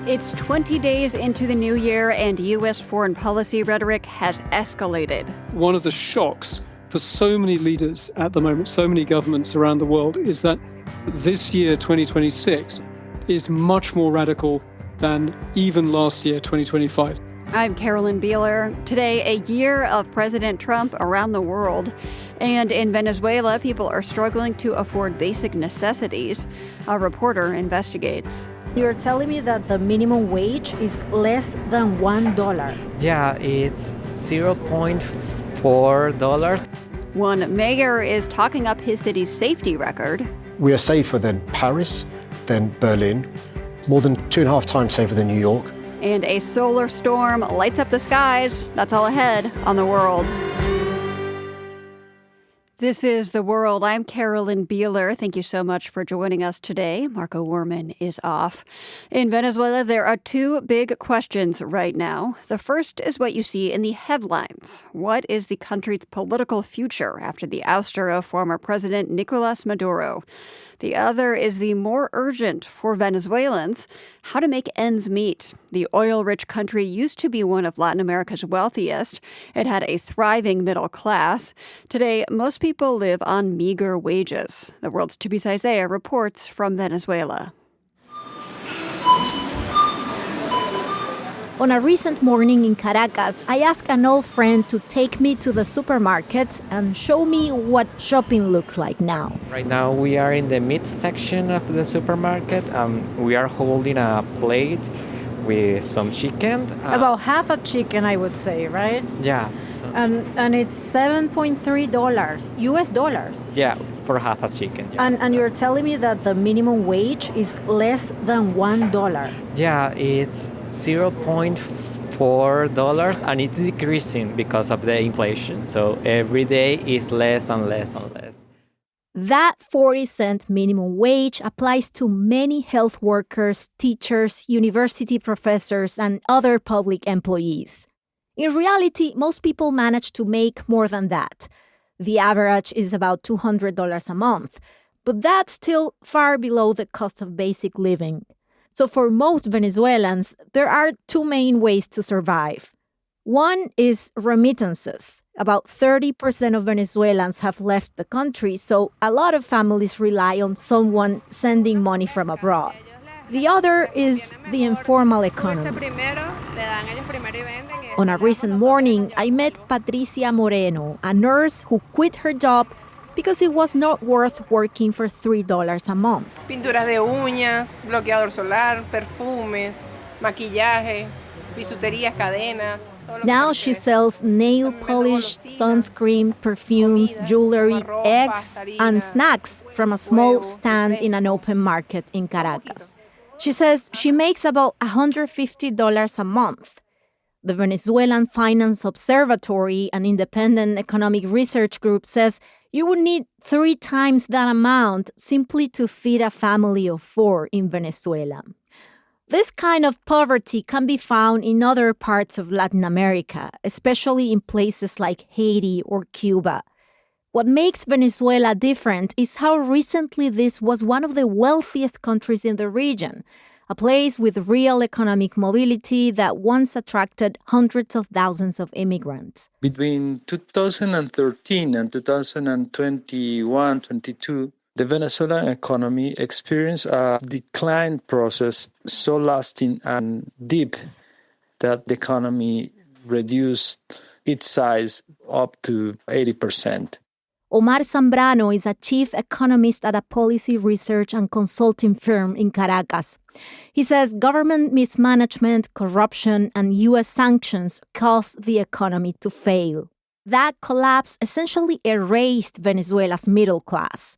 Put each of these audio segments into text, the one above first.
It's 20 days into the new year, and U.S. foreign policy rhetoric has escalated. One of the shocks for so many leaders at the moment, so many governments around the world, is that this year, 2026, is much more radical than even last year, 2025. I'm Carolyn Beeler. Today, a year of President Trump around the world. And in Venezuela, people are struggling to afford basic necessities. A reporter investigates. You're telling me that the minimum wage is less than $1. Yeah, it's $0.4. One mayor is talking up his city's safety record. We are safer than Paris, than Berlin, more than 2.5 times safer than New York. And a solar storm lights up the skies. That's all ahead on The World. This is The World. I'm Carolyn Beeler. Thank you so much for joining us today. Marco Werman is off. In Venezuela, there are two big questions right now. The first is what you see in the headlines. What is the country's political future after the ouster of former President Nicolas Maduro? The other is the more urgent for Venezuelans, how to make ends meet. The oil-rich country used to be one of Latin America's wealthiest. It had a thriving middle class. Today, most people live on meager wages. The World's Tubi's Isaiah reports from Venezuela. On a recent morning in Caracas, I asked an old friend to take me to the supermarket and show me what shopping looks like now. Right now we are in the mid section of the supermarket. We are holding a plate with some chicken. About half a chicken, I would say, right? Yeah. And it's $7.3 US dollars. Yeah, for half a chicken. Yeah. And you're telling me that the minimum wage is less than $1. Yeah, it's $0.4 and it's decreasing because of the inflation. So every day is less and less and less. That 40-cent minimum wage applies to many health workers, teachers, university professors, and other public employees. In reality, most people manage to make more than that. The average is about $200 a month, but that's still far below the cost of basic living. So for most Venezuelans, there are two main ways to survive. One is remittances. About 30% of Venezuelans have left the country, so a lot of families rely on someone sending money from abroad. The other is the informal economy. On a recent morning, I met Patricia Moreno, a nurse who quit her job because it was not worth working for $3 a month. Pinturas de uñas, bloqueador solar, perfumes, maquillaje, bisuterías, cadenas. Now she sells nail polish, sunscreen, perfumes, jewelry, eggs, and snacks from a small stand in an open market in Caracas. She says she makes about $150 a month. The Venezuelan Finance Observatory, an independent economic research group, says you would need 3 times that amount simply to feed a family of 4 in Venezuela. This kind of poverty can be found in other parts of Latin America, especially in places like Haiti or Cuba. What makes Venezuela different is how recently this was one of the wealthiest countries in the region, a place with real economic mobility that once attracted hundreds of thousands of immigrants. Between 2013 and 2021-22, the Venezuelan economy experienced a decline process so lasting and deep that the economy reduced its size up to 80%. Omar Zambrano is a chief economist at a policy research and consulting firm in Caracas. He says government mismanagement, corruption, and U.S. sanctions caused the economy to fail. That collapse essentially erased Venezuela's middle class.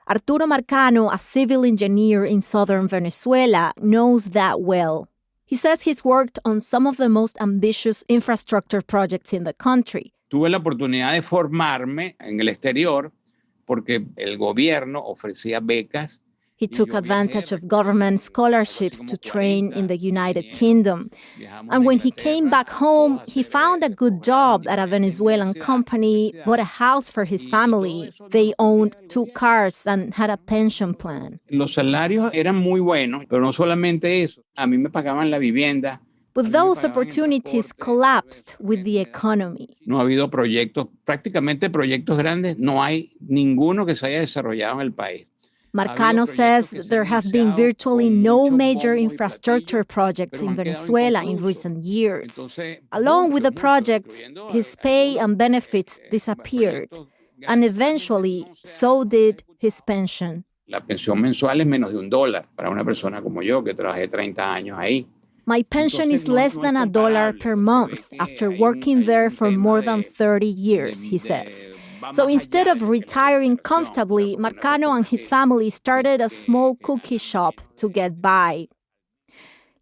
Arturo Marcano, a civil engineer in southern Venezuela, knows that well. He says he's worked on some of the most ambitious infrastructure projects in the country. Tuve la oportunidad de formarme en el exterior porque el gobierno ofrecía becas. He took advantage of government scholarships to train in the United Kingdom. And when he came back home, he found a good job at a Venezuelan company, bought a house for his family. They owned 2 cars and had a pension plan. Los salarios eran muy buenos, pero no solamente eso. A mí me pagaban la vivienda. But those opportunities collapsed with the economy. No ha habido proyectos, prácticamente proyectos grandes, no hay ninguno que se haya desarrollado en el país. Marcano says there have been virtually no major infrastructure projects in Venezuela in recent years. Along with the projects, his pay and benefits disappeared. And eventually, so did his pension. La pensión mensual es menos de $1 para una persona como yo que trabajé 30 años ahí. My pension is less than $1 per month after working there for more than 30 years, he says. So instead of retiring comfortably, Marcano and his family started a small cookie shop to get by.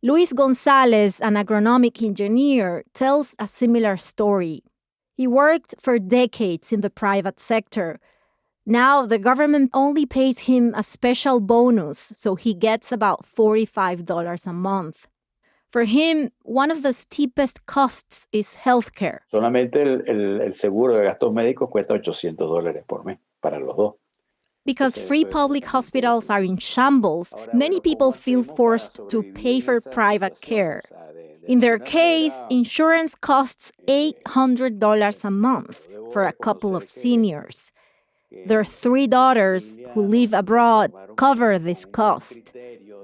Luis Gonzalez, an agronomic engineer, tells a similar story. He worked for decades in the private sector. Now the government only pays him a special bonus, so he gets about $45 a month. For him, one of the steepest costs is healthcare. Solamente el seguro de gastos médicos cuesta $800 por mes para los dos. Because free public hospitals are in shambles, many people feel forced to pay for private care. In their case, insurance costs $800 a month for a couple of seniors. Their 3 daughters, who live abroad, cover this cost.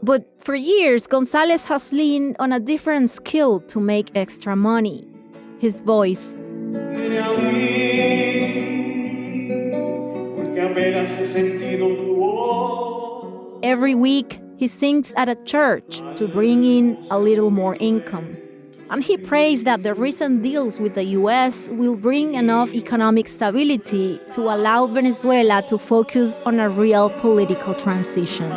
But for years, Gonzalez has leaned on a different skill to make extra money: his voice. Every week, he sings at a church to bring in a little more income. And he prays that the recent deals with the U.S. will bring enough economic stability to allow Venezuela to focus on a real political transition.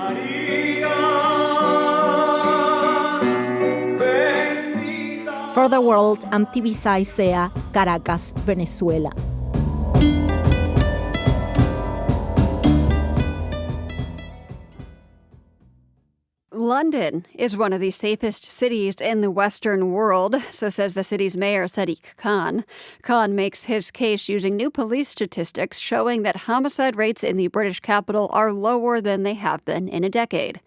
For the World, I'm Tibisay Sea, Caracas, Venezuela. London is one of the safest cities in the Western world, so says the city's mayor, Sadiq Khan. Khan makes his case using new police statistics showing that homicide rates in the British capital are lower than they have been in a decade.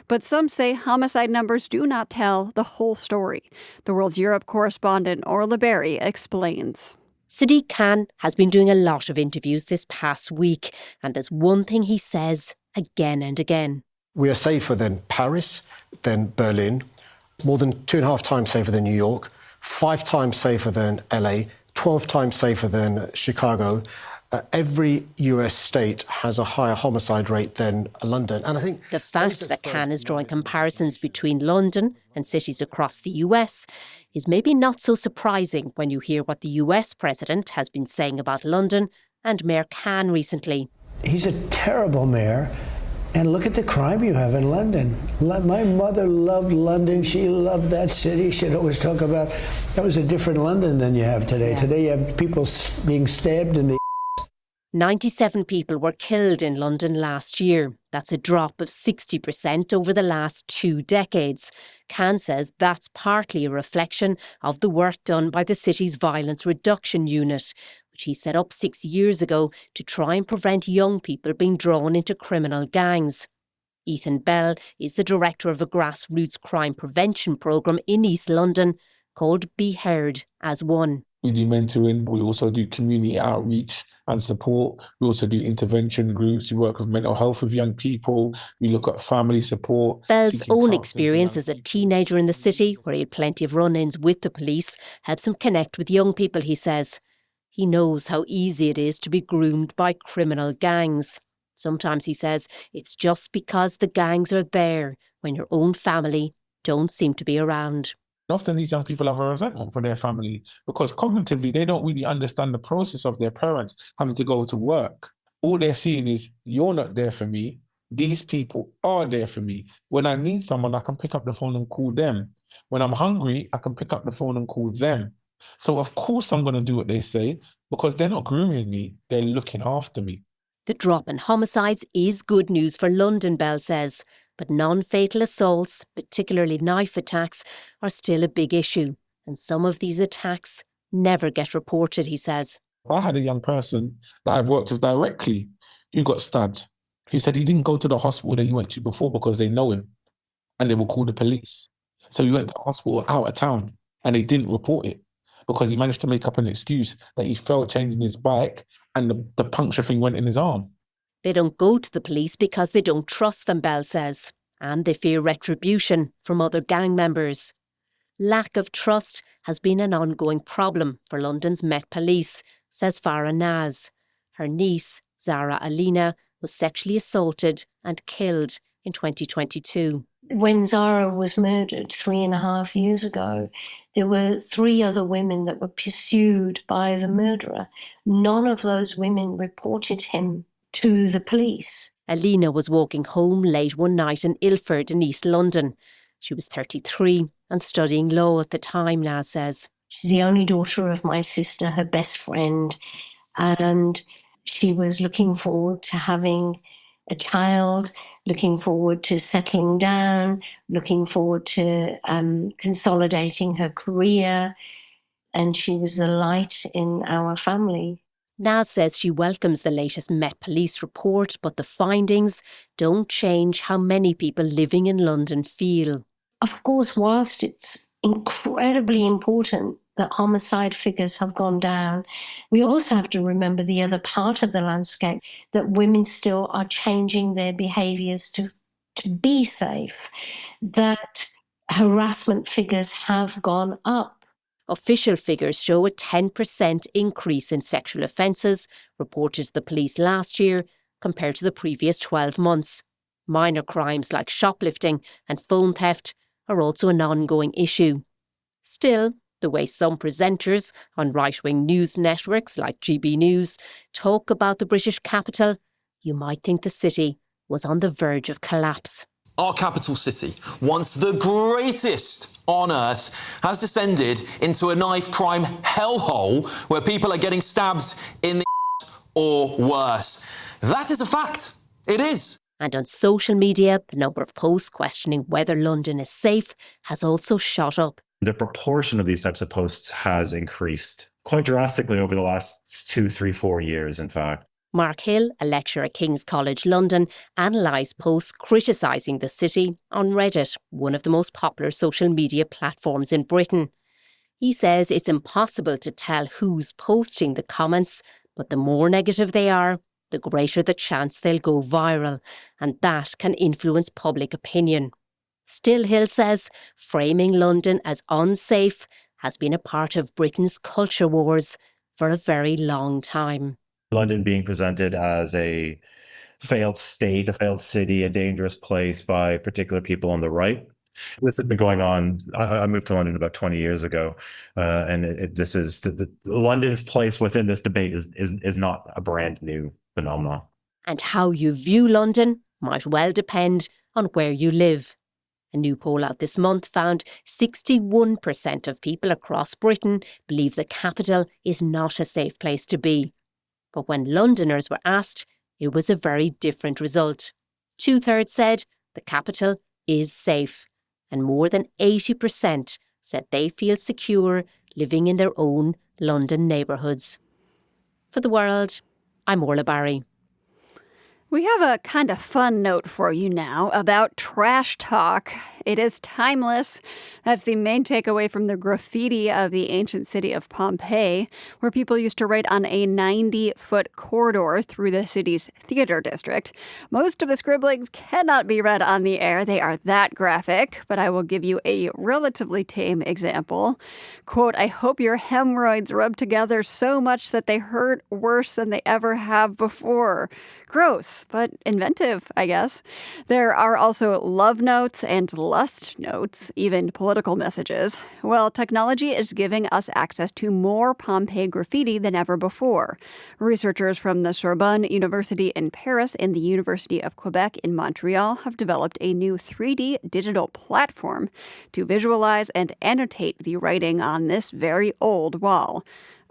But some say homicide numbers do not tell the whole story. The World's Europe correspondent Orla Berry explains. Sadiq Khan has been doing a lot of interviews this past week, and there's one thing he says again and again. We are safer than Paris, than Berlin, more than 2.5 times safer than New York, 5 times safer than LA, 12 times safer than Chicago. Every US state has a higher homicide rate than London. And I think the fact that Khan is drawing comparisons between London and cities across the US is maybe not so surprising when you hear what the US president has been saying about London and Mayor Khan recently. He's a terrible mayor. And look at the crime you have in London. My mother loved London. She loved that city. She'd always talk about, that was a different London than you have today. Yeah. Today you have people being stabbed in the 97 people were killed in London last year. That's a drop of 60% over the last 2 decades. Khan says that's partly a reflection of the work done by the city's violence reduction unit, which he set up 6 years ago to try and prevent young people being drawn into criminal gangs. Ethan Bell is the director of a grassroots crime prevention programme in East London called Be Heard as One. We do mentoring, we also do community outreach and support. We also do intervention groups. We work with mental health with young people. We look at family support. Bell's own experience as a teenager in the city, where he had plenty of run-ins with the police, helps him connect with young people, he says. He knows how easy it is to be groomed by criminal gangs. Sometimes, he says, it's just because the gangs are there when your own family don't seem to be around. Often these young people have a resentment for their family because cognitively they don't really understand the process of their parents having to go to work. All they're seeing is, you're not there for me. These people are there for me. When I need someone, I can pick up the phone and call them. When I'm hungry, I can pick up the phone and call them. So of course I'm going to do what they say because they're not grooming me. They're looking after me. The drop in homicides is good news for London, Bell says, but non-fatal assaults, particularly knife attacks, are still a big issue, and some of these attacks never get reported, he says. I had a young person that I've worked with directly who got stabbed. He said he didn't go to the hospital that he went to before because they know him and they will call the police. So he went to the hospital out of town and they didn't report it because he managed to make up an excuse that he fell changing his bike and the puncture thing went in his arm. They don't go to the police because they don't trust them, Bell says, and they fear retribution from other gang members. Lack of trust has been an ongoing problem for London's Met Police, says Farah Naz. Her niece, Zara Alina, was sexually assaulted and killed in 2022. When Zara was murdered 3.5 years ago, there were 3 other women that were pursued by the murderer. None of those women reported him to the police. Alina was walking home late one night in Ilford in East London. She was 33 and studying law at the time, Naz says. She's the only daughter of my sister, her best friend, and she was looking forward to having a child, looking forward to settling down, looking forward to consolidating her career, and she was the light in our family. Naz says she welcomes the latest Met Police report, but the findings don't change how many people living in London feel. Of course, whilst it's incredibly important that homicide figures have gone down, we also have to remember the other part of the landscape, that women still are changing their behaviours to be safe, that harassment figures have gone up. Official figures show a 10% increase in sexual offences reported to the police last year compared to the previous 12 months. Minor crimes like shoplifting and phone theft are also an ongoing issue. Still, the way some presenters on right-wing news networks like GB News talk about the British capital, you might think the city was on the verge of collapse. Our capital city, once the greatest on earth, has descended into a knife crime hellhole where people are getting stabbed in the or worse. That is a fact. It is. And on social media, the number of posts questioning whether London is safe has also shot up. The proportion of these types of posts has increased quite drastically over the last 2, 3, 4 years, in fact. Mark Hill, a lecturer at King's College London, analysed posts criticising the city on Reddit, one of the most popular social media platforms in Britain. He says it's impossible to tell who's posting the comments, but the more negative they are, the greater the chance they'll go viral, and that can influence public opinion. Still, Hill says, framing London as unsafe has been a part of Britain's culture wars for a very long time. London being presented as a failed state, a failed city, a dangerous place by particular people on the right. This has been going on. I moved to London about 20 years ago, and this is London's place within this debate is not a brand new phenomenon. And how you view London might well depend on where you live. A new poll out this month found 61% of people across Britain believe the capital is not a safe place to be. But when Londoners were asked, it was a very different result. 2/3 said the capital is safe, and more than 80% said they feel secure living in their own London neighbourhoods. For The World, I'm Orla Barry. We have a kind of fun note for you now about trash talk. It is timeless. That's the main takeaway from the graffiti of the ancient city of Pompeii, where people used to write on a 90-foot corridor through the city's theater district. Most of the scribblings cannot be read on the air. They are that graphic, but I will give you a relatively tame example. Quote, "I hope your hemorrhoids rub together so much that they hurt worse than they ever have before." Gross, but inventive, I guess. There are also love notes and lust notes, even political messages. Well, technology is giving us access to more Pompeii graffiti than ever before. Researchers from the Sorbonne University in Paris and the University of Quebec in Montreal have developed a new 3D digital platform to visualize and annotate the writing on this very old wall.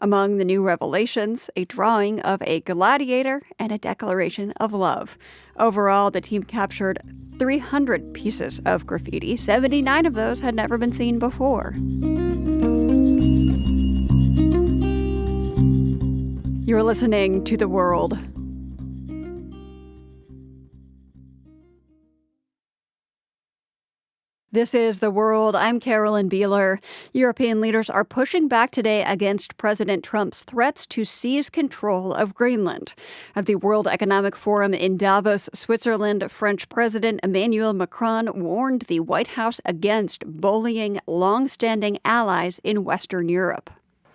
Among the new revelations, a drawing of a gladiator and a declaration of love. Overall, the team captured 300 pieces of graffiti. 79 of those had never been seen before. You're listening to The World. This is The World. I'm Carolyn Beeler. European leaders are pushing back today against President Trump's threats to seize control of Greenland. At the World Economic Forum in Davos, Switzerland, French President Emmanuel Macron warned the White House against bullying long-standing allies in Western Europe.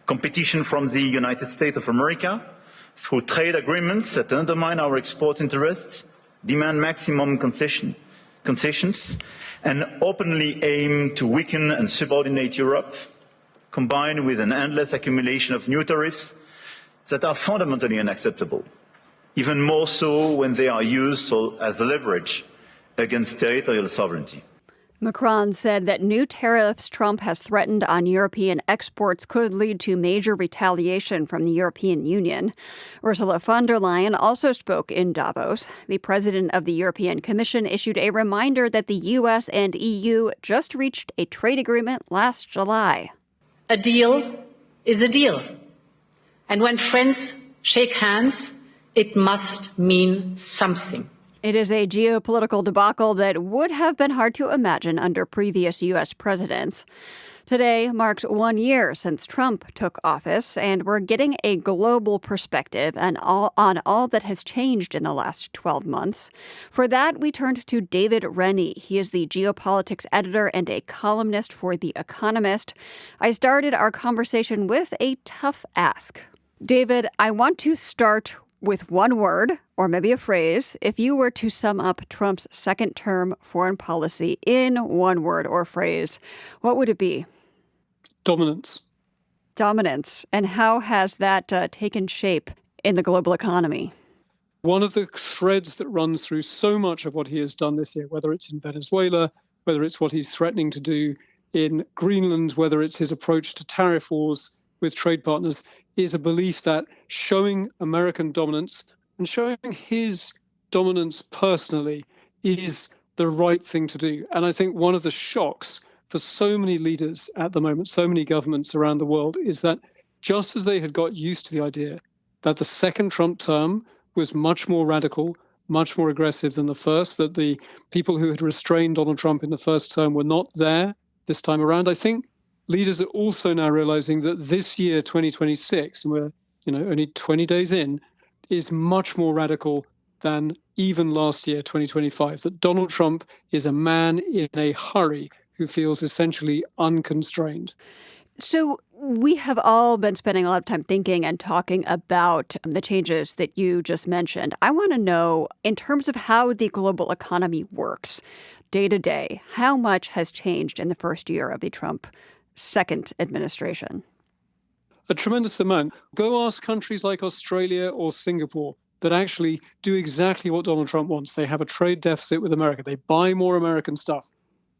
Competition from the United States of America through trade agreements that undermine our export interests, demand maximum concessions, and openly aim to weaken and subordinate Europe, combined with an endless accumulation of new tariffs that are fundamentally unacceptable, even more so when they are used as leverage against territorial sovereignty. Macron said that new tariffs Trump has threatened on European exports could lead to major retaliation from the European Union. Ursula von der Leyen also spoke in Davos. The president of the European Commission issued a reminder that the U.S. and EU just reached a trade agreement last July. A deal is a deal. And when friends shake hands, it must mean something. It is a geopolitical debacle that would have been hard to imagine under previous U.S. presidents. Today marks 1 year since Trump took office, and we're getting a global perspective on all that has changed in the last 12 months. For that, we turned to David Rennie. He is the geopolitics editor and a columnist for The Economist. I started our conversation with a tough ask. David, I want to start with one word, or maybe a phrase. If you were to sum up Trump's second-term foreign policy in one word or phrase, what would it be? Dominance. Dominance. And how has that taken shape in the global economy? One of the threads that runs through so much of what he has done this year, whether it's in Venezuela, whether it's what he's threatening to do in Greenland, whether it's his approach to tariff wars with trade partners, is a belief that showing American dominance and showing his dominance personally is the right thing to do. And I think one of the shocks for so many leaders at the moment, so many governments around the world, is that just as they had got used to the idea that the second Trump term was much more radical, much more aggressive than the first, that the people who had restrained Donald Trump in the first term were not there this time around, I think leaders are also now realizing that this year, 2026, and we're only 20 days in, is much more radical than even last year, 2025. That Donald Trump is a man in a hurry who feels essentially unconstrained. So we have all been spending a lot of time thinking and talking about the changes that you just mentioned. I want to know, in terms of how the global economy works day to day, how much has changed in the first year of the Trump second administration? A tremendous amount. Go ask countries like Australia or Singapore that actually do exactly what Donald Trump wants. They have a trade deficit with America. They buy more American stuff.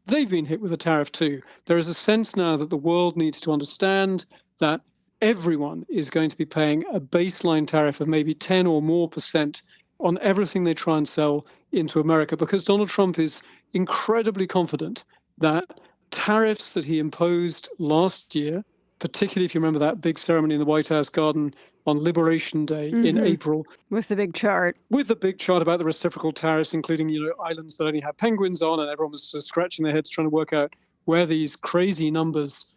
They've been hit with a tariff too. There is a sense now that the world needs to understand that everyone is going to be paying a baseline tariff of maybe 10 or more % on everything they try and sell into America, because Donald Trump is incredibly confident that tariffs that he imposed last year, particularly if you remember that big ceremony in the White House garden on Liberation Day in April. With the big chart. With the big chart about the reciprocal tariffs, including, islands that only have penguins on, and everyone was sort of scratching their heads trying to work out where these crazy numbers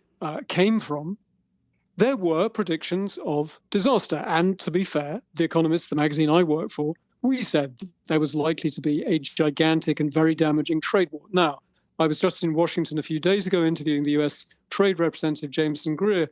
came from. There were predictions of disaster. And to be fair, The Economist, the magazine I work for, we said there was likely to be a gigantic and very damaging trade war. Now, I was just in Washington a few days ago interviewing the U.S. Trade Representative Jameson Greer.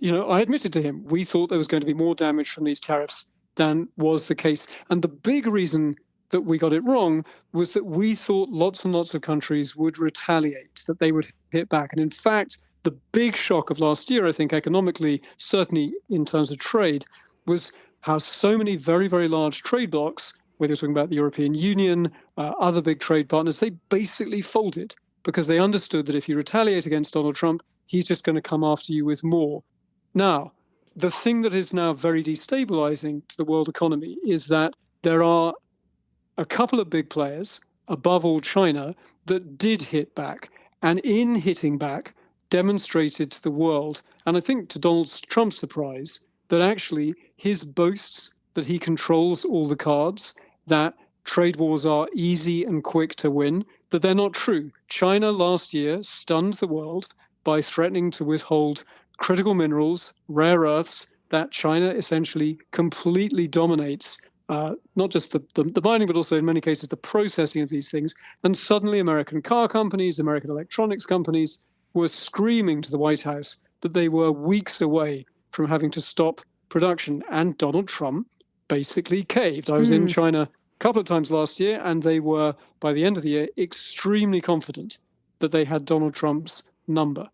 I admitted to him, we thought there was going to be more damage from these tariffs than was the case. And the big reason that we got it wrong was that we thought lots and lots of countries would retaliate, that they would hit back. And in fact, the big shock of last year, I think economically, certainly in terms of trade, was how so many very, very large trade blocs, whether you're talking about the European Union, other big trade partners, they basically folded because they understood that if you retaliate against Donald Trump, he's just going to come after you with more. Now, The thing that is now very destabilizing to the world economy is that there are a couple of big players, above all China, that did hit back, and in hitting back, demonstrated to the world, and I think to Donald Trump's surprise, that actually his boasts that he controls all the cards, that trade wars are easy and quick to win, that they're not true. China last year stunned the world by threatening to withhold critical minerals, rare earths, that China essentially completely dominates, not just the mining, but also in many cases the processing of these things. And suddenly American car companies, American electronics companies were screaming to the White House that they were weeks away from having to stop production. And Donald Trump basically caved. I was in China a couple of times last year, and they were, by the end of the year, extremely confident that they had Donald Trump's number.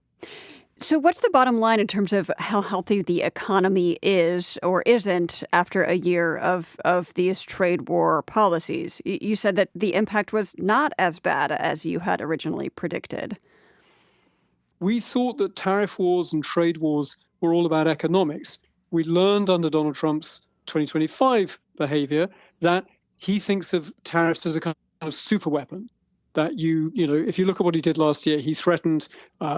So what's the bottom line in terms of how healthy the economy is or isn't after a year of these trade war policies? You said that the impact was not as bad as you had originally predicted. We thought that tariff wars and trade wars were all about economics. We learned under Donald Trump's 2025 behavior that he thinks of tariffs as a kind of super weapon. That if you look at what he did last year, he threatened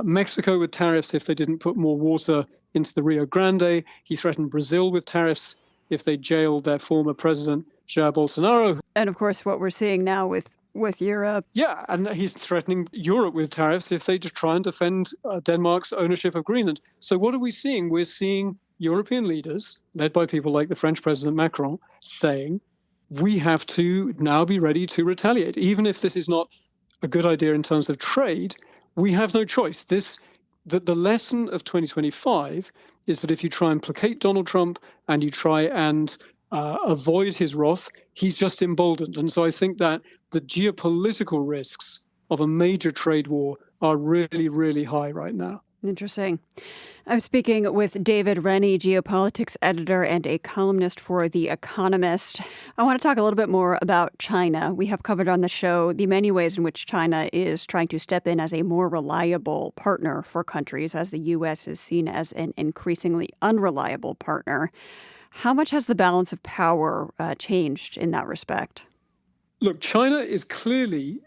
Mexico with tariffs if they didn't put more water into the Rio Grande. He threatened Brazil with tariffs if they jailed their former president, Jair Bolsonaro. And of course, what we're seeing now with Europe. Yeah, and he's threatening Europe with tariffs if they just try and defend Denmark's ownership of Greenland. So what are we seeing? We're seeing European leaders, led by people like the French President Macron, saying, we have to now be ready to retaliate. Even if this is not a good idea in terms of trade, we have no choice. The lesson of 2025 is that if you try and placate Donald Trump and you try and avoid his wrath, he's just emboldened. And so I think that the geopolitical risks of a major trade war are really, really high right now. Interesting. I'm speaking with David Rennie, geopolitics editor and a columnist for The Economist. I want to talk a little bit more about China. We have covered on the show the many ways in which China is trying to step in as a more reliable partner for countries, as the U.S. is seen as an increasingly unreliable partner. How much has the balance of power changed in that respect? Look, China is clearly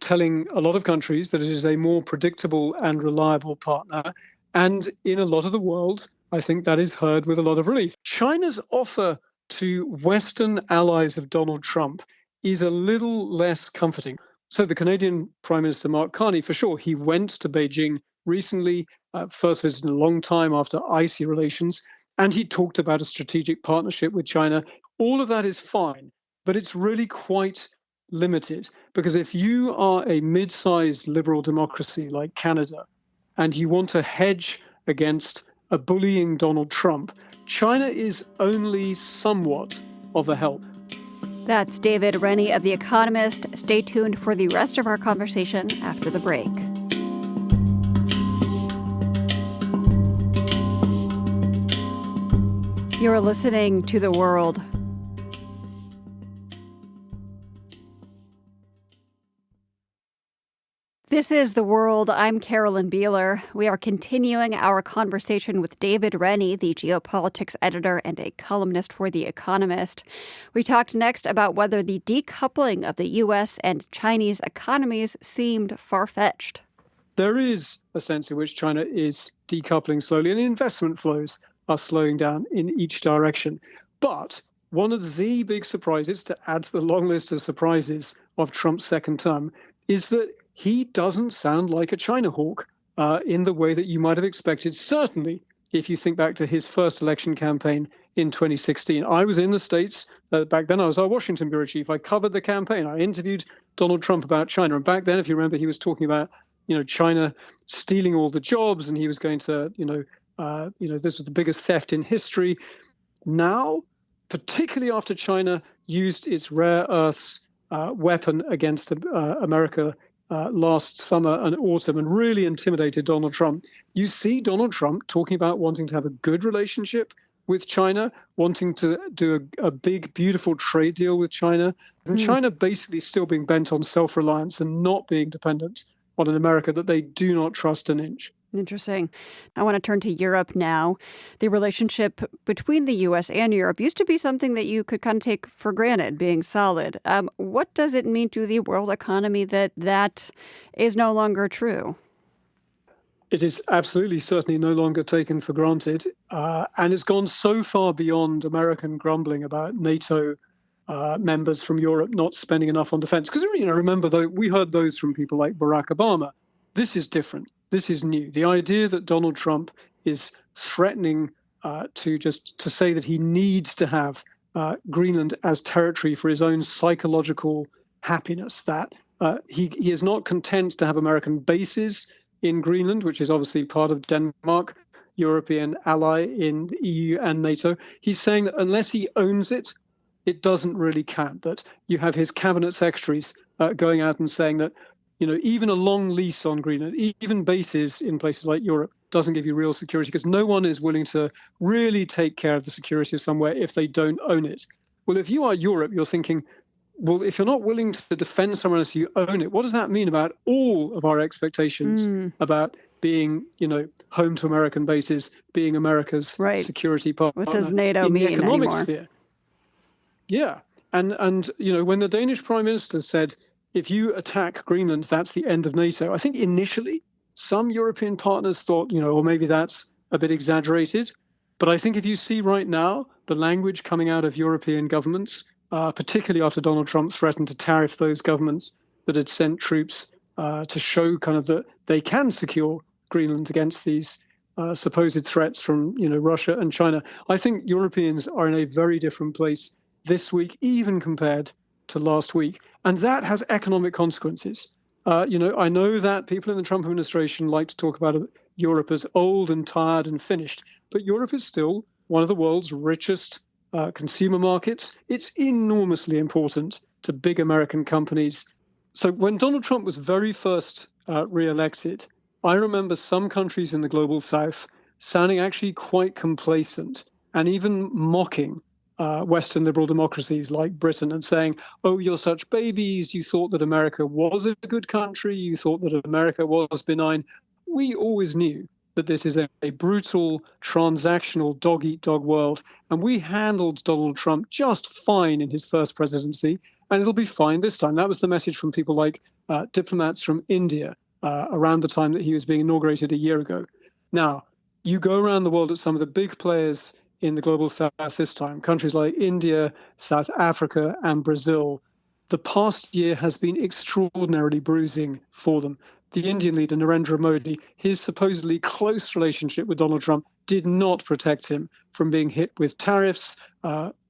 telling a lot of countries that it is a more predictable and reliable partner. And in a lot of the world, I think that is heard with a lot of relief. China's offer to Western allies of Donald Trump is a little less comforting. So the Canadian Prime Minister Mark Carney, for sure, he went to Beijing recently, first visit in a long time after icy relations, and he talked about a strategic partnership with China. All of that is fine. But it's really quite limited, because if you are a mid-sized liberal democracy like Canada and you want to hedge against a bullying Donald Trump, China is only somewhat of a help. That's David Rennie of The Economist. Stay tuned for the rest of our conversation after the break. You're listening to The World. This is The World. I'm Carolyn Beeler. We are continuing our conversation with David Rennie, the geopolitics editor and a columnist for The Economist. We talked next about whether the decoupling of the U.S. and Chinese economies seemed far-fetched. There is a sense in which China is decoupling slowly, and investment flows are slowing down in each direction. But one of the big surprises, to add to the long list of surprises of Trump's second term, is that he doesn't sound like a China hawk in the way that you might have expected, certainly if you think back to his first election campaign in 2016. I was in the States back then. I was our Washington bureau chief. I covered the campaign. I interviewed Donald Trump about China. And back then, if you remember, he was talking about, China stealing all the jobs, and he was going to, this was the biggest theft in history. Now, particularly after China used its rare earths weapon against America last summer and autumn and really intimidated Donald Trump, you see Donald Trump talking about wanting to have a good relationship with China, wanting to do a big, beautiful trade deal with China, and China basically still being bent on self-reliance and not being dependent on an America that they do not trust an inch. Interesting. I want to turn to Europe now. The relationship between the U.S. and Europe used to be something that you could kind of take for granted, being solid. What does it mean to the world economy that is no longer true? It is absolutely certainly no longer taken for granted. And it's gone so far beyond American grumbling about NATO members from Europe not spending enough on defense. Because, remember, though, we heard those from people like Barack Obama. This is different. This is new. The idea that Donald Trump is threatening to say that he needs to have Greenland as territory for his own psychological happiness, that he is not content to have American bases in Greenland, which is obviously part of Denmark, European ally in the EU and NATO. He's saying that unless he owns it, it doesn't really count, that you have his cabinet secretaries going out and saying that, even a long lease on Greenland, even bases in places like Europe, doesn't give you real security because no one is willing to really take care of the security of somewhere if they don't own it. Well, if you are Europe, you're thinking, well, if you're not willing to defend somewhere unless you own it, what does that mean about all of our expectations about being, home to American bases, being America's security partner? What does NATO in mean the economic anymore? sphere? Yeah. And when the Danish Prime Minister said, if you attack Greenland, that's the end of NATO, I think initially some European partners thought, or maybe that's a bit exaggerated. But I think if you see right now the language coming out of European governments, particularly after Donald Trump threatened to tariff those governments that had sent troops to show kind of that they can secure Greenland against these supposed threats from, Russia and China. I think Europeans are in a very different place this week, even compared to last week. And that has economic consequences. I know that people in the Trump administration like to talk about Europe as old and tired and finished, but Europe is still one of the world's richest consumer markets. It's enormously important to big American companies. So when Donald Trump was very first re-elected, I remember some countries in the global south sounding actually quite complacent and even mocking Western liberal democracies like Britain and saying, oh, you're such babies. You thought that America was a good country. You thought that America was benign. We always knew that this is a brutal, transactional, dog-eat-dog world. And we handled Donald Trump just fine in his first presidency, and it'll be fine this time. That was the message from people like diplomats from India around the time that he was being inaugurated a year ago. Now, you go around the world at some of the big players in the global south this time, countries like India, South Africa, and Brazil. The past year has been extraordinarily bruising for them. The Indian leader, Narendra Modi, his supposedly close relationship with Donald Trump did not protect him from being hit with tariffs,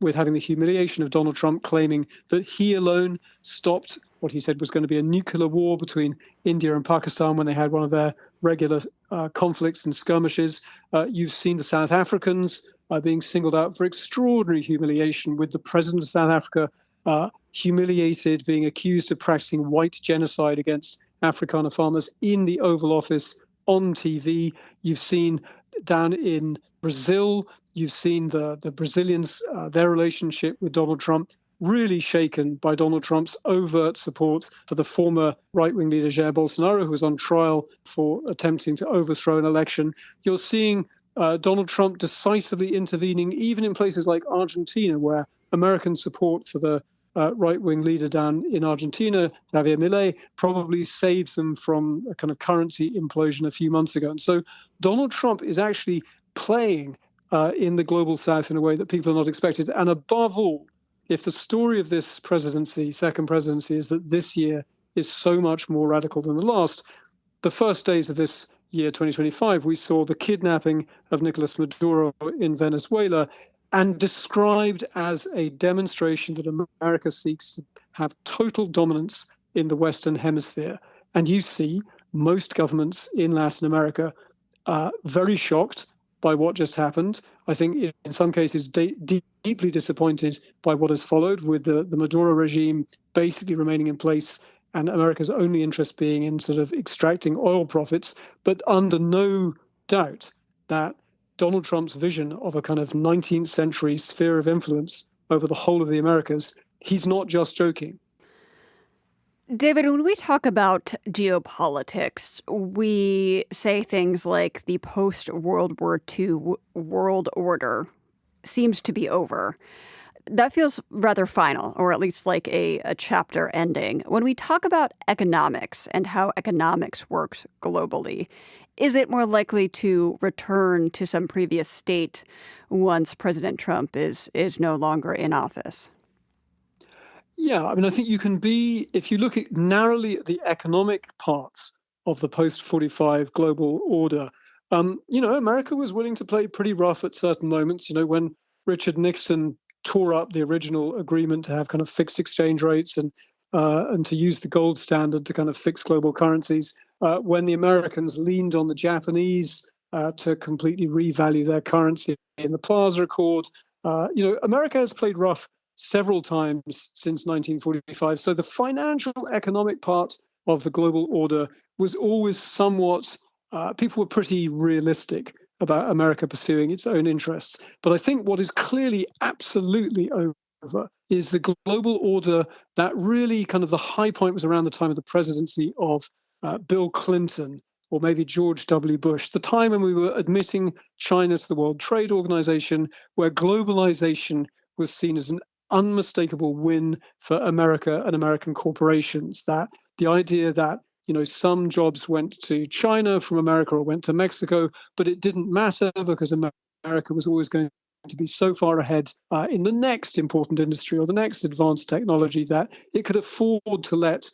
with having the humiliation of Donald Trump claiming that he alone stopped what he said was going to be a nuclear war between India and Pakistan when they had one of their regular conflicts and skirmishes. You've seen the South Africans being singled out for extraordinary humiliation, with the president of South Africa humiliated, being accused of practicing white genocide against Afrikaner farmers in the Oval Office on TV. You've seen down in Brazil, you've seen the Brazilians, their relationship with Donald Trump really shaken by Donald Trump's overt support for the former right-wing leader Jair Bolsonaro, who was on trial for attempting to overthrow an election. You're seeing Donald Trump decisively intervening even in places like Argentina, where American support for the right-wing leader down in Argentina, Javier Milei, probably saved them from a kind of currency implosion a few months ago. And so Donald Trump is actually playing in the global south in a way that people are not expected. And above all, if the story of this presidency, second presidency, is that this year is so much more radical than the last, the first days of this year, 2025, we saw the kidnapping of Nicolas Maduro in Venezuela, and described as a demonstration that America seeks to have total dominance in the Western Hemisphere. And you see most governments in Latin America very shocked by what just happened. I think in some cases deeply disappointed by what has followed, with the Maduro regime basically remaining in place and America's only interest being in sort of extracting oil profits, but under no doubt that Donald Trump's vision of a kind of 19th century sphere of influence over the whole of the Americas, he's not just joking. David, when we talk about geopolitics, we say things like the post-World War II world order seems to be over. That feels rather final, or at least like a chapter ending. When we talk about economics and how economics works globally, is it more likely to return to some previous state once President Trump is no longer in office? Yeah, I mean, I think you can be, if you look at narrowly at the economic parts of the post-45 global order, America was willing to play pretty rough at certain moments. When Richard Nixon tore up the original agreement to have kind of fixed exchange rates and to use the gold standard to kind of fix global currencies, when the Americans leaned on the Japanese to completely revalue their currency in the Plaza Accord, America has played rough several times since 1945. So the financial economic part of the global order was always somewhat, people were pretty realistic about America pursuing its own interests. But I think what is clearly absolutely over is the global order that really kind of the high point was around the time of the presidency of Bill Clinton or maybe George W. Bush, the time when we were admitting China to the World Trade Organization, where globalization was seen as an unmistakable win for America and American corporations. That the idea that some jobs went to China from America or went to Mexico, but it didn't matter because America was always going to be so far ahead in the next important industry or the next advanced technology that it could afford to let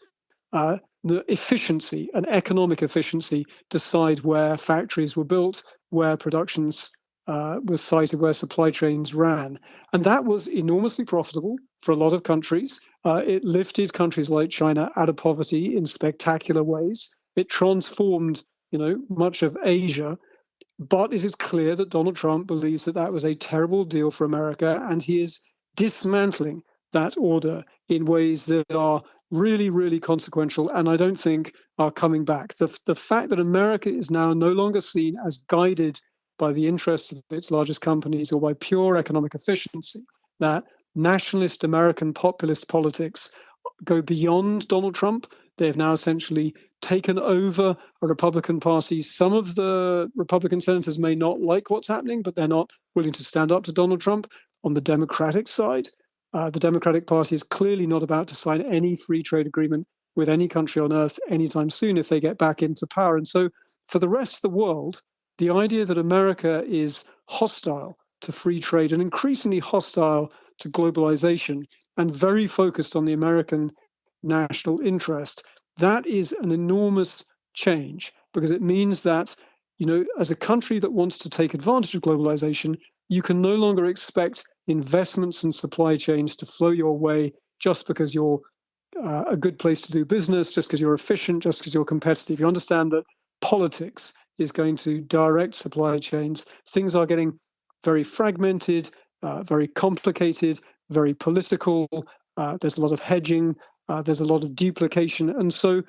the efficiency and economic efficiency decide where factories were built, where productions was cited, where supply chains ran. And that was enormously profitable for a lot of countries. It lifted countries like China out of poverty in spectacular ways. It transformed, much of Asia. But it is clear that Donald Trump believes that that was a terrible deal for America, and he is dismantling that order in ways that are really, really consequential, and I don't think are coming back. The fact that America is now no longer seen as guided by the interests of its largest companies or by pure economic efficiency, that nationalist American populist politics go beyond Donald Trump. They have now essentially taken over a Republican Party. Some of the Republican senators may not like what's happening, but they're not willing to stand up to Donald Trump. On the Democratic side, the Democratic Party is clearly not about to sign any free trade agreement with any country on earth anytime soon if they get back into power. And so for the rest of the world, the idea that America is hostile to free trade and increasingly hostile to globalization and very focused on the American national interest, that is an enormous change because it means that, as a country that wants to take advantage of globalization, you can no longer expect investments and supply chains to flow your way just because you're a good place to do business, just because you're efficient, just because you're competitive. You understand that politics is going to direct supply chains. Things are getting very fragmented, very complicated, very political. There's a lot of hedging. There's a lot of duplication. And so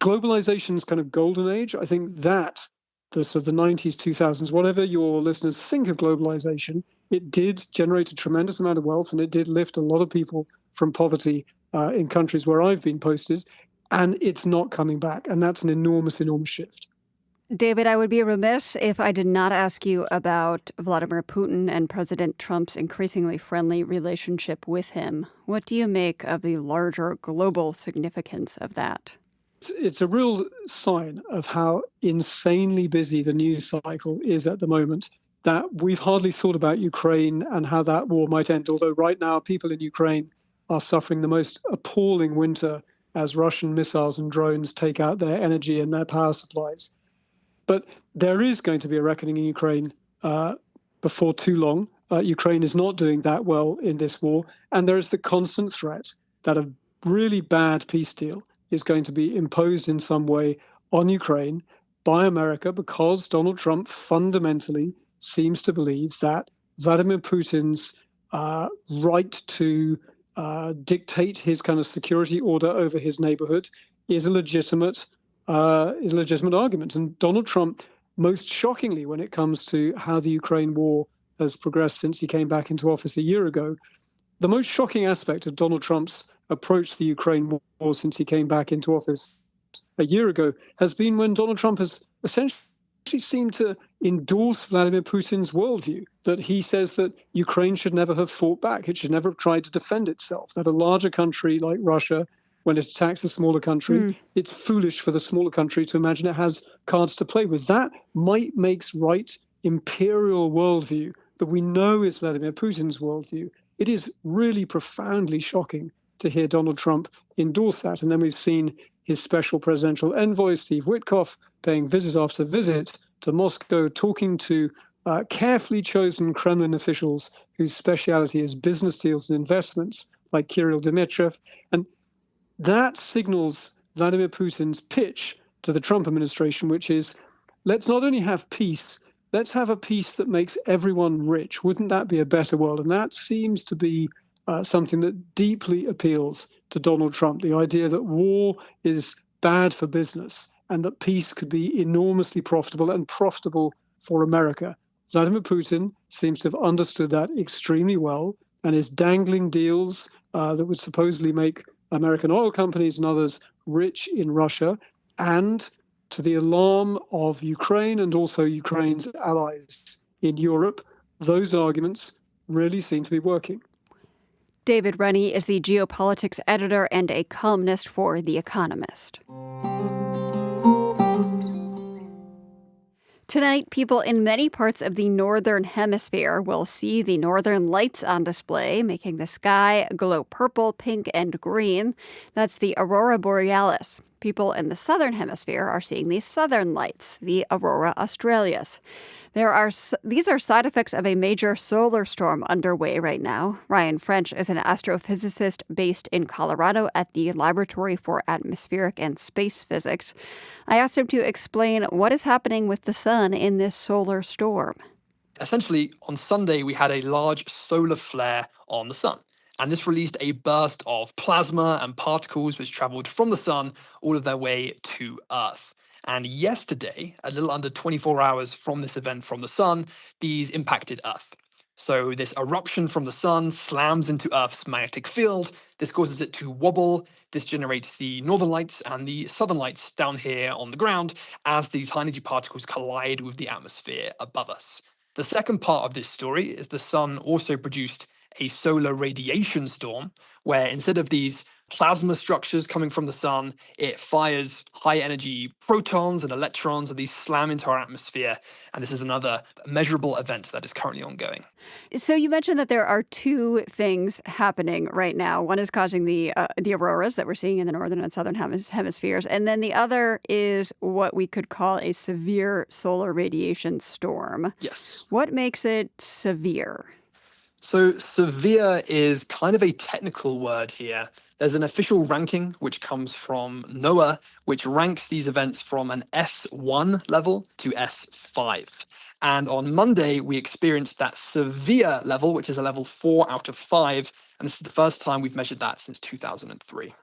globalization's kind of golden age, I think that the 90s, 2000s, whatever your listeners think of globalization, it did generate a tremendous amount of wealth and it did lift a lot of people from poverty in countries where I've been posted. And it's not coming back. And that's an enormous, enormous shift. David, I would be remiss if I did not ask you about Vladimir Putin and President Trump's increasingly friendly relationship with him. What do you make of the larger global significance of that? It's a real sign of how insanely busy the news cycle is at the moment, that we've hardly thought about Ukraine and how that war might end, although right now people in Ukraine are suffering the most appalling winter as Russian missiles and drones take out their energy and their power supplies. But there is going to be a reckoning in Ukraine before too long. Ukraine is not doing that well in this war. And there is the constant threat that a really bad peace deal is going to be imposed in some way on Ukraine by America because Donald Trump fundamentally seems to believe that Vladimir Putin's right to dictate his kind of security order over his neighborhood is a legitimate argument. And Donald Trump, most shockingly, when it comes to how the Ukraine war has progressed since he came back into office a year ago, the most shocking aspect of Donald Trump's approached the Ukraine war since he came back into office a year ago has been when Donald Trump has essentially seemed to endorse Vladimir Putin's worldview, that he says that Ukraine should never have fought back. It should never have tried to defend itself, that a larger country like Russia, when it attacks a smaller country, it's foolish for the smaller country to imagine it has cards to play with. That might makes right imperial worldview that we know is Vladimir Putin's worldview. It is really profoundly shocking to hear Donald Trump endorse that. And then we've seen his special presidential envoy, Steve Witkoff, paying visit after visit to Moscow, talking to carefully chosen Kremlin officials whose speciality is business deals and investments, like Kirill Dmitriev. And that signals Vladimir Putin's pitch to the Trump administration, which is, let's not only have peace, let's have a peace that makes everyone rich. Wouldn't that be a better world? And that seems to be something that deeply appeals to Donald Trump, the idea that war is bad for business and that peace could be enormously profitable and profitable for America. Vladimir Putin seems to have understood that extremely well and is dangling deals that would supposedly make American oil companies and others rich in Russia, and to the alarm of Ukraine and also Ukraine's allies in Europe, those arguments really seem to be working. David Rennie is the geopolitics editor and a columnist for The Economist. Tonight, people in many parts of the Northern Hemisphere will see the northern lights on display, making the sky glow purple, pink, and green. That's the aurora borealis. People in the Southern Hemisphere are seeing the southern lights, the aurora australis. These are side effects of a major solar storm underway right now. Ryan French is an astrophysicist based in Colorado at the Laboratory for Atmospheric and Space Physics. I asked him to explain what is happening with the sun in this solar storm. Essentially, on Sunday, we had a large solar flare on the sun. And this released a burst of plasma and particles which traveled from the sun all of their way to Earth. And yesterday, a little under 24 hours from this event from the sun, these impacted Earth. So this eruption from the sun slams into Earth's magnetic field. This causes it to wobble. This generates the northern lights and the southern lights down here on the ground as these high energy particles collide with the atmosphere above us. The second part of this story is the sun also produced a solar radiation storm, where instead of these plasma structures coming from the sun, it fires high energy protons and electrons, and these slam into our atmosphere. And this is another measurable event that is currently ongoing. So you mentioned that there are two things happening right now. One is causing the auroras that we're seeing in the northern and southern hemispheres, and then the other is what we could call a severe solar radiation storm. Yes. What makes it severe? So severe is kind of a technical word here. There's an official ranking which comes from NOAA, which ranks these events from an S1 level to S5. And on Monday, we experienced that severe level, which is a level 4 out of 5. And this is the first time we've measured that since 2003.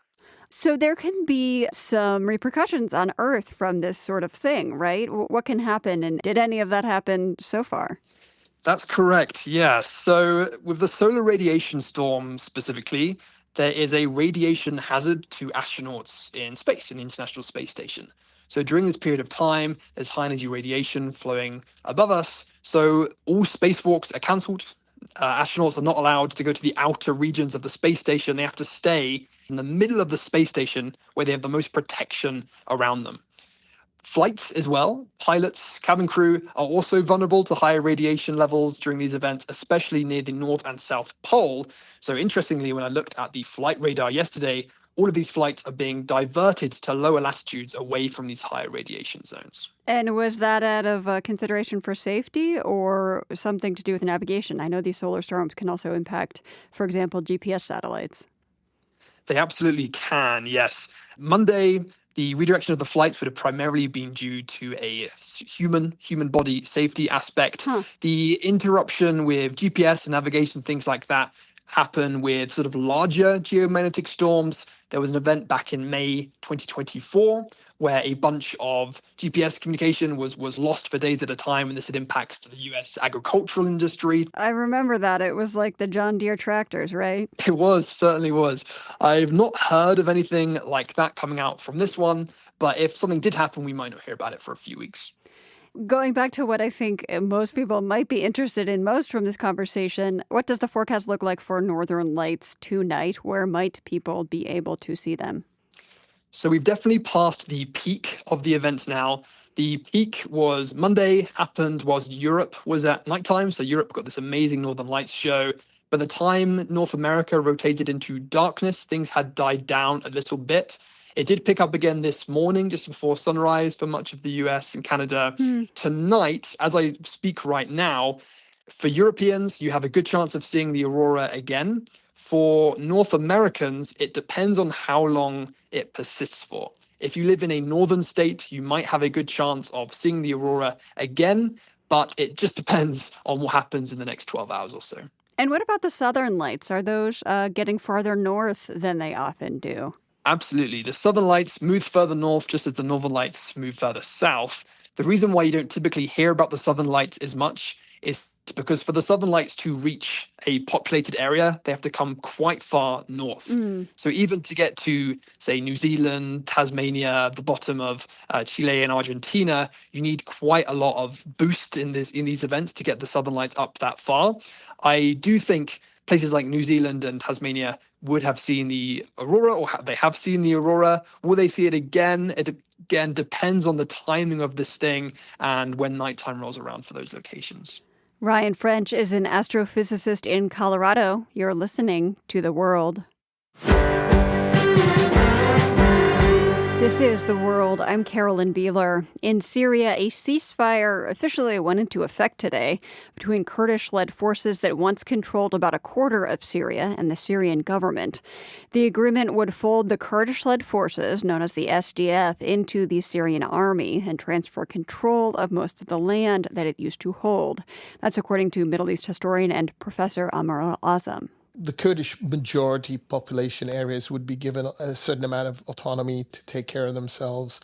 So there can be some repercussions on Earth from this sort of thing, right? What can happen? And did any of that happen so far? That's correct, yeah. So with the solar radiation storm specifically, there is a radiation hazard to astronauts in space, in the International Space Station. So during this period of time, there's high energy radiation flowing above us. So all spacewalks are cancelled. Astronauts are not allowed to go to the outer regions of the space station. They have to stay in the middle of the space station where they have the most protection around them. Flights as well, pilots, cabin crew are also vulnerable to higher radiation levels during these events, especially near the North and South Pole. So interestingly, when I looked at the flight radar yesterday, all of these flights are being diverted to lower latitudes away from these higher radiation zones. And was that out of consideration for safety or something to do with navigation? I know these solar storms can also impact, for example, GPS satellites. They absolutely can, yes. Monday, the redirection of the flights would have primarily been due to a human body safety aspect. The interruption with GPS and navigation, things like that, happen with sort of larger geomagnetic storms. There was an event back in May 2024 where a bunch of GPS communication was lost for days at a time, and this had impacts to the US agricultural industry. I remember that. It was like the John Deere tractors, right? It was, certainly was. I've not heard of anything like that coming out from this one, but if something did happen, we might not hear about it for a few weeks. Going back to what I think most people might be interested in most from this conversation, what does the forecast look like for Northern Lights tonight? Where might people be able to see them? So we've definitely passed the peak of the events now. The peak was Monday, happened whilst Europe was at nighttime. So Europe got this amazing Northern Lights show. By the time North America rotated into darkness, things had died down a little bit. It did pick up again this morning, just before sunrise for much of the US and Canada. Tonight, as I speak right now, for Europeans, you have a good chance of seeing the aurora again. For North Americans, it depends on how long it persists for. If you live in a northern state, you might have a good chance of seeing the aurora again, but it just depends on what happens in the next 12 hours or so. And what about the Southern Lights? Are those getting farther north than they often do? Absolutely. The Southern Lights move further north just as the Northern Lights move further south. The reason why you don't typically hear about the Southern Lights as much is because for the Southern Lights to reach a populated area, they have to come quite far north. So even to get to, say, New Zealand, Tasmania, the bottom of Chile and Argentina, you need quite a lot of boost in these events to get the Southern Lights up that far. I do think places like New Zealand and Tasmania would have seen the aurora, or they have seen the aurora. Will they see it again? It again depends on the timing of this thing and when nighttime rolls around for those locations. Ryan French is an astrophysicist in Colorado. You're listening to The World. This is The World. I'm Carolyn Beeler. In Syria, a ceasefire officially went into effect today between Kurdish-led forces that once controlled about a quarter of Syria and the Syrian government. The agreement would fold the Kurdish-led forces, known as the SDF, into the Syrian army and transfer control of most of the land that it used to hold. That's according to Middle East historian and Professor Amr al-Azam. The Kurdish majority population areas would be given a certain amount of autonomy to take care of themselves.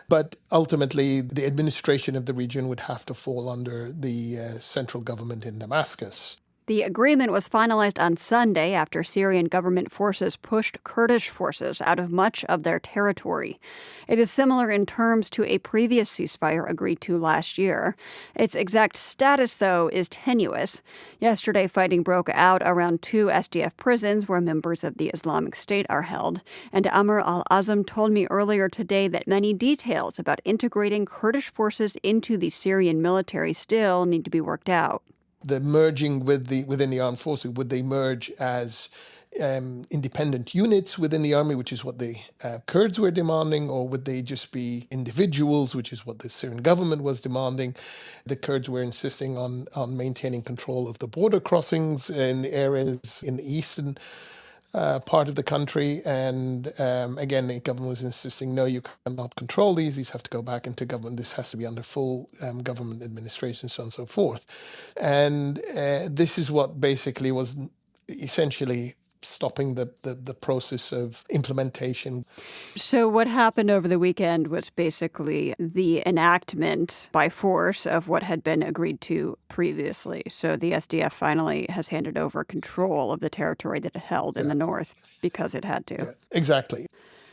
But ultimately, the administration of the region would have to fall under the central government in Damascus. The agreement was finalized on Sunday after Syrian government forces pushed Kurdish forces out of much of their territory. It is similar in terms to a previous ceasefire agreed to last year. Its exact status, though, is tenuous. Yesterday, fighting broke out around 2 SDF prisons where members of the Islamic State are held. And Amr al-Azam told me earlier today that many details about integrating Kurdish forces into the Syrian military still need to be worked out. The merging within the armed forces, would they merge as independent units within the army, which is what the Kurds were demanding, or would they just be individuals, which is what the Syrian government was demanding? The Kurds were insisting on maintaining control of the border crossings in the areas in the eastern part of the country. And again, the government was insisting, no, you cannot control these have to go back into government. This has to be under full government administration, so on and so forth. And this is what basically was essentially stopping the process of implementation. So what happened over the weekend was basically the enactment by force of what had been agreed to previously. So the SDF finally has handed over control of the territory that it held in the north because it had to. Yeah, exactly.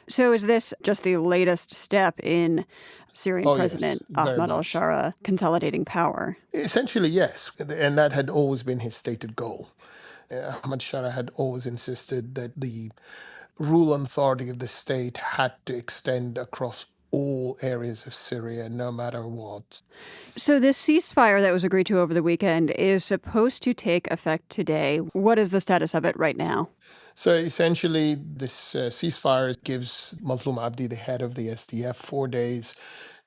So is this just the latest step in Syrian President Ahmad al-Shara consolidating power? Essentially, yes. And that had always been his stated goal. Ahmad Shara had always insisted that the rule and authority of the state had to extend across all areas of Syria, no matter what. So this ceasefire that was agreed to over the weekend is supposed to take effect today. What is the status of it right now? So essentially, this ceasefire gives Mazloum Abdi, the head of the SDF, 4 days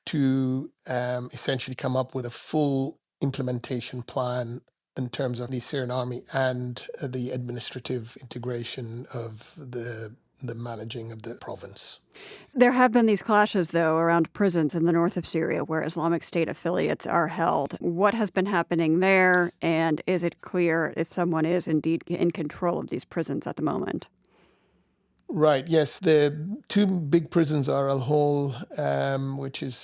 to essentially come up with a full implementation plan in terms of the Syrian army and the administrative integration of the the managing of the province. There have been these clashes, though, around prisons in the north of Syria where Islamic State affiliates are held. What has been happening there, and is it clear if someone is indeed in control of these prisons at the moment? Right, yes. The two big prisons are Al-Hol, which is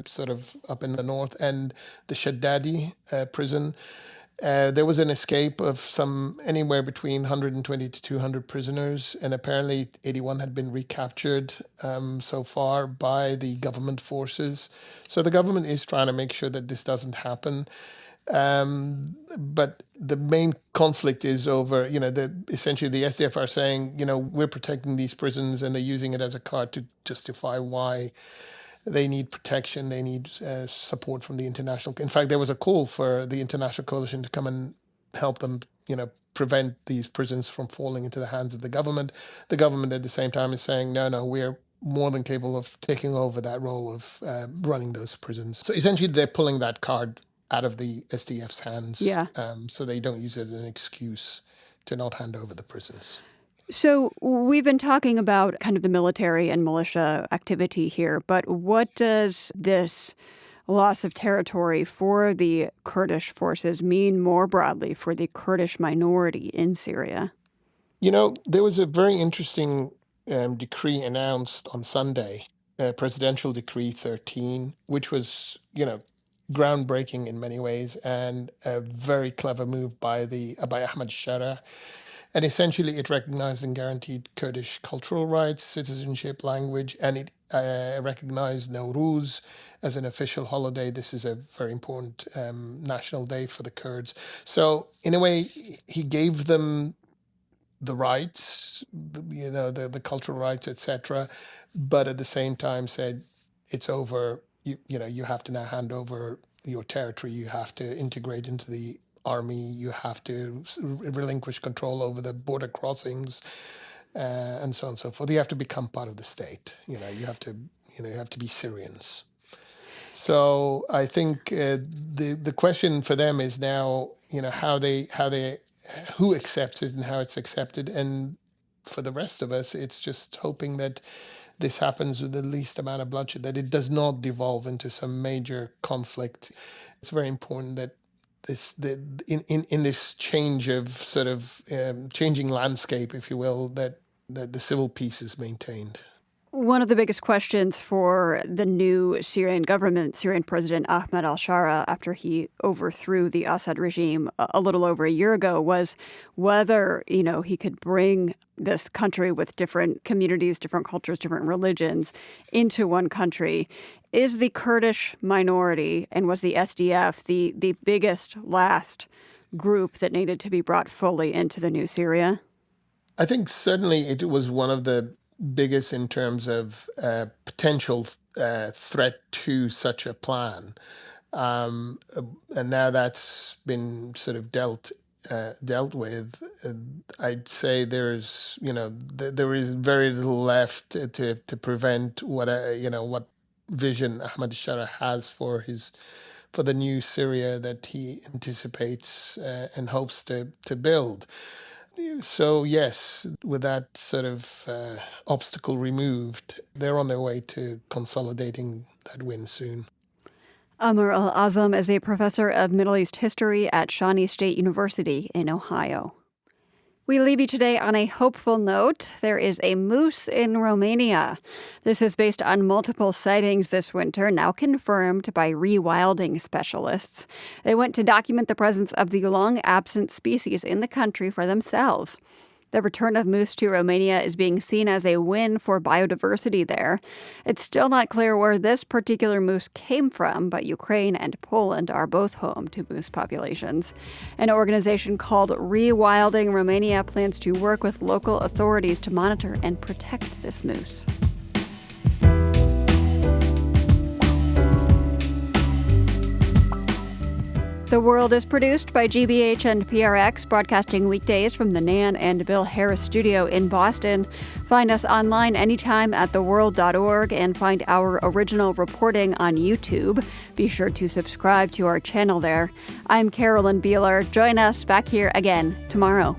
sort of up in the north, and the Shaddadi prison. There was an escape of anywhere between 120 to 200 prisoners, and apparently 81 had been recaptured so far by the government forces. So the government is trying to make sure that this doesn't happen. But the main conflict is over, essentially the SDF are saying, we're protecting these prisons, and they're using it as a card to justify why they need protection, they need support from the international. In fact, there was a call for the international coalition to come and help them, prevent these prisons from falling into the hands of the government. The government at the same time is saying, no, we're more than capable of taking over that role of running those prisons. So essentially they're pulling that card out of the SDF's hands, so they don't use it as an excuse to not hand over the prisons. So we've been talking about kind of the military and militia activity here, but what does this loss of territory for the Kurdish forces mean more broadly for the Kurdish minority in Syria? There was a very interesting decree announced on Sunday, Presidential Decree 13, which was, groundbreaking in many ways and a very clever move by Ahmad Shara. And essentially, it recognized and guaranteed Kurdish cultural rights, citizenship, language, and it recognized Nowruz as an official holiday. This is a very important national day for the Kurds. So, in a way, he gave them the rights, the cultural rights, etc., but at the same time said, it's over. You have to now hand over your territory. You have to integrate into the army. You have to relinquish control over the border crossings, and so on and so forth. You have to become part of the state. You have to be Syrians. So I think the question for them is now, who accepts it and how it's accepted, and for the rest of us, it's just hoping that this happens with the least amount of bloodshed, that it does not devolve into some major conflict. It's very important that in this change of sort of changing landscape, if you will, that the civil peace is maintained. One of the biggest questions for the new Syrian government, Syrian President Ahmed al-Shara, after he overthrew the Assad regime a little over a year ago, was whether, he could bring this country with different communities, different cultures, different religions into one country. Is the Kurdish minority, and was the SDF the biggest last group that needed to be brought fully into the new Syria? I think certainly it was one of the biggest in terms of potential threat to such a plan. And now that's been sort of dealt with. I'd say there is very little left to prevent what vision Ahmad Shara has for the new Syria that he anticipates and hopes to build. So yes, with that sort of obstacle removed, they're on their way to consolidating that win soon. Amr Al-Azam is a professor of Middle East history at Shawnee State University in Ohio. We leave you today on a hopeful note. There is a moose in Romania. This is based on multiple sightings this winter, now confirmed by rewilding specialists. They went to document the presence of the long-absent species in the country for themselves. The return of moose to Romania is being seen as a win for biodiversity there. It's still not clear where this particular moose came from, but Ukraine and Poland are both home to moose populations. An organization called Rewilding Romania plans to work with local authorities to monitor and protect this moose. The World is produced by GBH and PRX, broadcasting weekdays from the Nan and Bill Harris studio in Boston. Find us online anytime at theworld.org and find our original reporting on YouTube. Be sure to subscribe to our channel there. I'm Carolyn Beeler. Join us back here again tomorrow.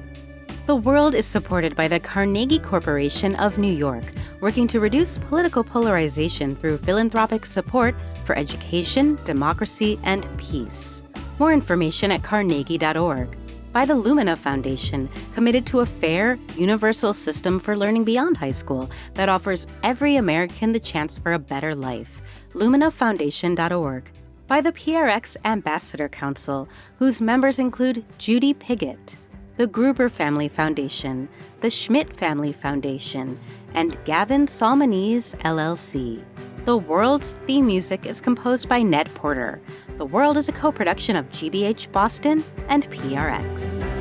The World is supported by the Carnegie Corporation of New York, working to reduce political polarization through philanthropic support for education, democracy, and peace. More information at carnegie.org. By the Lumina Foundation, committed to a fair, universal system for learning beyond high school that offers every American the chance for a better life. luminafoundation.org. By the PRX Ambassador Council, whose members include Judy Piggott, the Gruber Family Foundation, the Schmidt Family Foundation, and Gavin Salmonese, LLC. The World's theme music is composed by Ned Porter. The World is a co-production of GBH Boston and PRX.